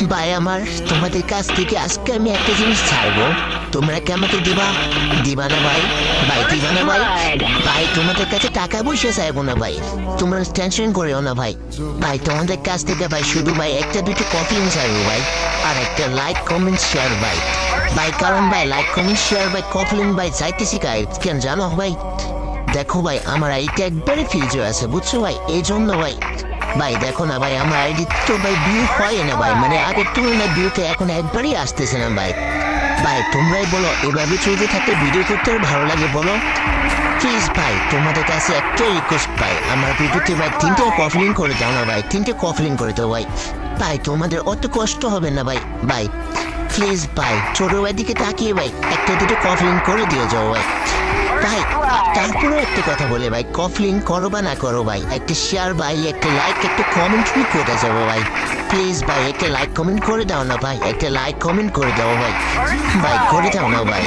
ভাই আমার তোমাদের কাছ থেকে আজকে আমি একটা জিনিস ছাড়বো, তোমরা কি আমাকে দিবা? দিবা না ভাই? ভাই দিবা না ভাই? ভাই তোমাদের কাছে টাকা পয়সা চাইবো না ভাই, তোমরা টেনশন করিও না ভাই। ভাই তোমাদের কাছ থেকে ভাই শুধু ভাই একটা দুটো কফি চাইবো ভাই, আর একটা লাইক কমেন্ট শেয়ার ভাই। ভাই কারণ ভাই লাইক কমেন্ট শেয়ার ভাই কফলিন ভাই চাইতেছি কেন জানো ভাই? দেখো ভাই আমার আইডিটা একবারে ফিউচার আছে বুঝছো ভাই, এই জন্য ভাই। ভাই দেখো না ভাই আমার আইডি তো ভাই ভিউ হয় না ভাই, মানে আগের তুলনায় ভিউতে এখন একবারই আসতেছে না ভাই। ভাই তোমরাই বলো এভাবে চলতে থাকতে ভিডিও করতে ভালো লাগে বলো? প্লিজ ভাই তোমাদের কাছে একটা রিকোয়েস্ট ভাই, আমার ভিডিওতে ভাই 3টে কফলিং করে দাও না ভাই, 3টে কফলিং করে দাও ভাই। ভাই তোমাদের অত কষ্ট হবে না ভাই। ভাই প্লিজ ভাই ছোট ভাই দিকে তাকিয়ে ভাই একটা দুটো কফলিং করে দিয়ে যাও ভাই। ভাই তারপরে একটা কথা বলে ভাই, কফলিং করো বা না করো ভাই, একটা শেয়ার ভাই, একটা লাইক, একটা কমেন্ট করে যাবো ভাই। প্লিজ ভাই একটা লাইক কমেন্ট করে দাও না ভাই, একটা লাইক কমেন্ট করে দাও ভাই। ভাই করে দাও না ভাই।